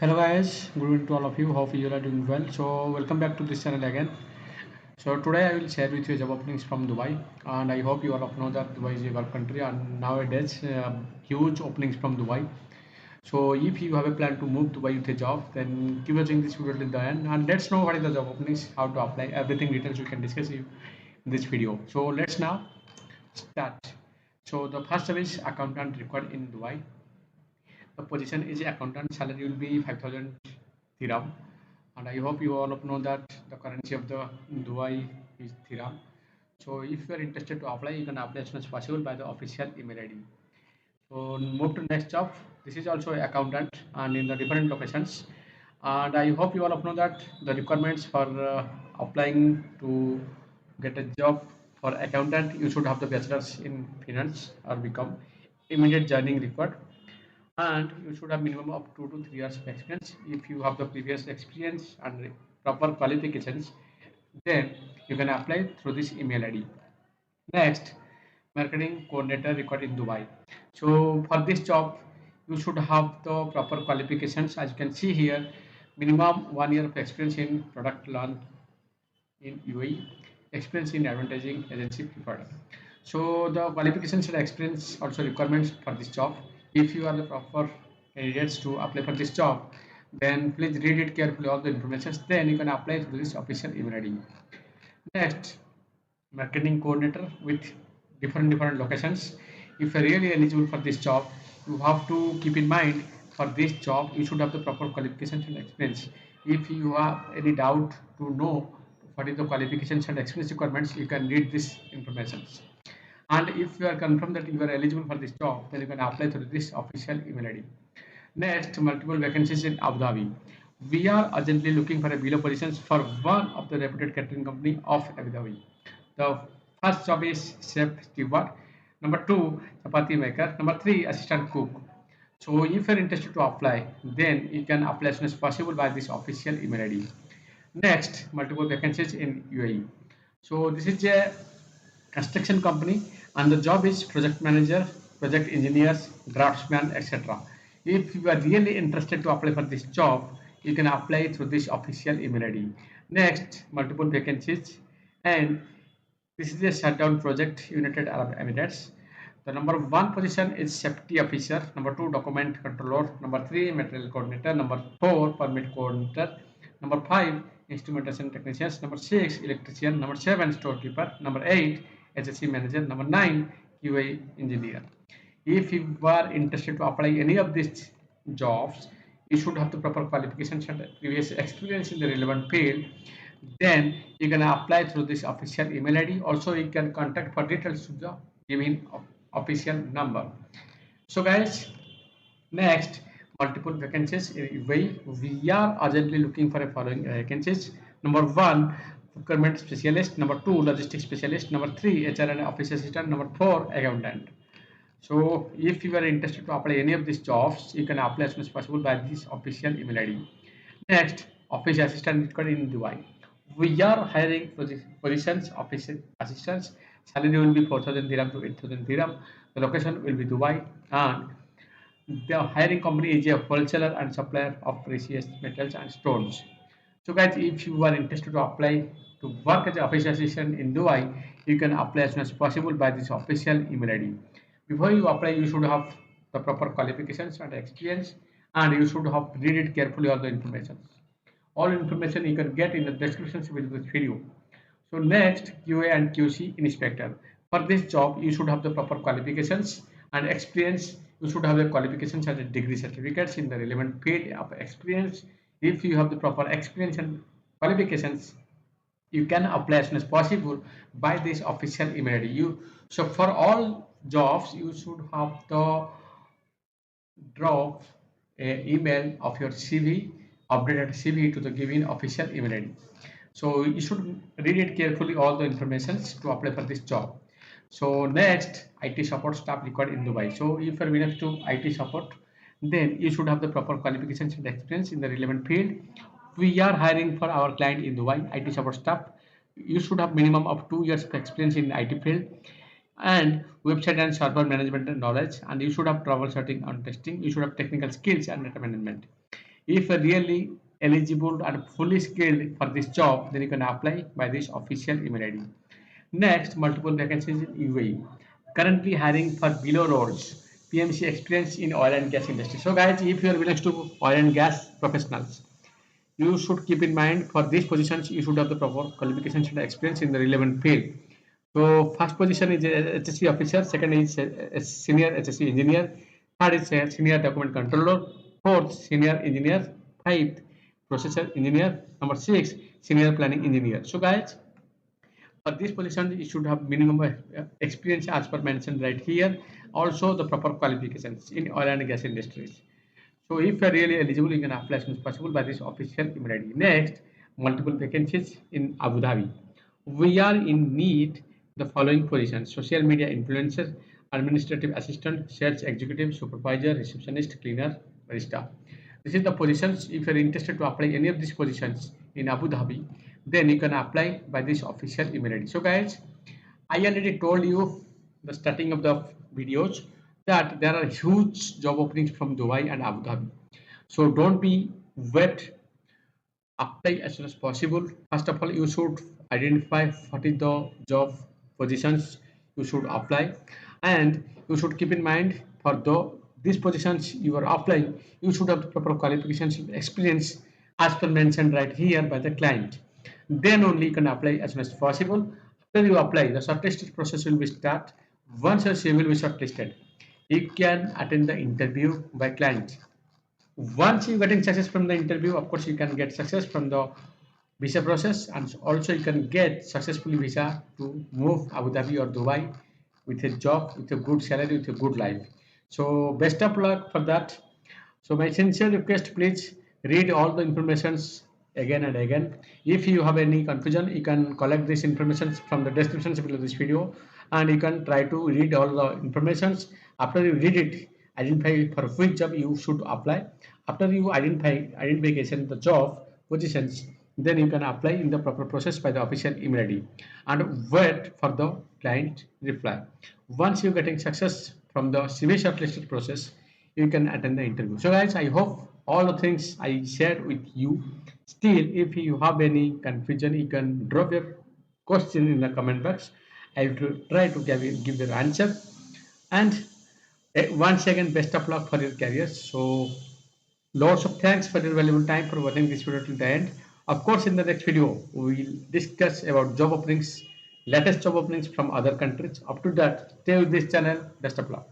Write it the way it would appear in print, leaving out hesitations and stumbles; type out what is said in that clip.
Hello guys, good evening to all of you. Hope you are doing well. So welcome back to this channel again. So today I will share with you job openings from Dubai, and I hope you all of know that Dubai is a Gulf country, and nowadays huge openings from Dubai. So if you have a plan to move Dubai with a job, then keep watching this video till the end, and let's know what is the job openings, how to apply, everything details we can discuss in this video. So let's now start. So the first job is accountant required in Dubai. The position is accountant. Salary will be 5,000 dirham, and I hope you all know that the currency of the Dubai is dirham. So if you are interested to apply, you can apply as soon as possible by the official email ID. So move to next job. This is also accountant and in the different locations. And I hope you all know that the requirements for applying to get a job for accountant, you should have the bachelor's in finance or become immediate joining required, and you should have minimum of 2 to 3 years of experience. If you have the previous experience and proper qualifications, then you can apply through this email ID. Next, marketing coordinator required in Dubai. So for this job, you should have the proper qualifications. As you can see here, minimum 1 year of experience in product launch in UAE, experience in advertising agency preferred. So the qualifications and experience also requirements for this job. If you are the proper candidates to apply for this job, then please read it carefully all the information. Then you can apply through this official email ID. Next, marketing coordinator with different locations. If you're really eligible for this job, you have to keep in mind for this job you should have the proper qualifications and experience. If you have any doubt to know what is the qualifications and experience requirements, you can read this information. And if you are confirmed that you are eligible for this job, then you can apply through this official email ID. Next, multiple vacancies in Abu Dhabi. We are urgently looking for a below positions for one of the reputed catering company of Abu Dhabi. The first job is chef steward. Number two, chapati maker. Number three, assistant cook. So if you're interested to apply, then you can apply as soon as possible by this official email ID. Next, multiple vacancies in UAE. So this is a construction company, and the job is project manager, project engineers, draftsman, etc. If you are really interested to apply for this job, you can apply through this official email ID. Next, multiple vacancies, and this is a shutdown project, United Arab Emirates. The number one position is safety officer, number two, document controller, number three, material coordinator, number four, permit coordinator, number five, instrumentation technicians, number six, electrician, number seven, storekeeper, number eight, HSC manager, number nine, QA engineer. If you are interested to apply any of these jobs, you should have the proper qualifications and previous experience in the relevant field. Then you can apply through this official email ID. Also, you can contact for details to the given official number. So guys, next, multiple vacancies in UAE. We are urgently looking for a following vacancies. Number one, procurement specialist. Number two, logistics specialist. Number three, HR and office assistant. Number four, accountant. So if you are interested to apply any of these jobs, you can apply as soon as possible by this official email ID. Next, office assistant required in Dubai. We are hiring positions office assistants. Salary will be 4,000 dirham to 8,000 dirham. The location will be Dubai, and the hiring company is a wholesaler and supplier of precious metals and stones. So guys, if you are interested to apply to work as an office assistant in Dubai, you can apply as soon as possible by this official email ID. Before you apply, you should have the proper qualifications and experience, and you should have read it carefully all the information. All information you can get in the description with this video. So next, QA and QC inspector. For this job, you should have the proper qualifications and experience. You should have the qualifications and the degree certificates in the relevant field of experience. If you have the proper experience and qualifications, you can apply as soon as possible by this official email ID. So for all jobs, you should have the drop a email of your CV, updated CV to the given official email ID. So you should read it carefully all the informations to apply for this job. So next, IT support staff required in Dubai. So if you're willing to IT support, then you should have the proper qualifications and experience in the relevant field. We are hiring for our client in Dubai, IT support staff. You should have minimum of 2 years of experience in IT field and website and server management and knowledge, and you should have troubleshooting and testing. You should have technical skills and data management. If you're really eligible and fully skilled for this job, then you can apply by this official email ID. Next, multiple vacancies in UAE. Currently hiring for below roles. PMC experience in oil and gas industry. So guys, if you are belongs to oil and gas professionals, you should keep in mind for these positions you should have the proper qualifications and experience in the relevant field. So first position is a HSC officer, second is a senior HSC engineer, third is a senior document controller, fourth senior engineer, fifth processor engineer, number six senior planning engineer. So guys, for this position you should have minimum experience as per mentioned right here, also the proper qualifications in oil and gas industries. So if you are really eligible, you can apply as soon as possible by this official email ID. Next, multiple vacancies in Abu Dhabi. We are in need the following positions: social media influencer, administrative assistant, sales executive, supervisor, receptionist, cleaner, barista. This is the positions. If you are interested to apply any of these positions in Abu Dhabi, then you can apply by this official email ID. So guys, I already told you the starting of the videos that there are huge job openings from Dubai and Abu Dhabi. So don't be wet, apply as soon as possible. First of all, you should identify what is the job positions you should apply, and you should keep in mind for the these positions you are applying, you should have the proper qualifications experience as per mentioned right here by the client. Then only you can apply as soon as possible. After you apply, the shortlisting process will be start. Once your CV will be shortlisted, you can attend the interview by client. Once you getting success from the interview, of course you can get success from the visa process, and also you can get successfully visa to move Abu Dhabi or Dubai with a job, with a good salary, with a good life. So best of luck for that. So my sincere request, please read all the informations again and again. If you have any confusion, you can collect this information from the descriptions below this video, and you can try to read all the informations. After you read it, identify for which job you should apply. After you identification the job positions, then you can apply in the proper process by the official email ID and wait for the client reply. Once you getting success from the CV shortlisted process, you can attend the interview. So guys, I hope all the things I shared with you. Still, if you have any confusion, you can drop your question in the comment box. I will try to give the answer. And once again, best of luck for your career. So lots of thanks for your valuable time for watching this video till the end. Of course, in the next video, we will discuss about job openings, latest job openings from other countries. Up to that, stay with this channel. Best of luck.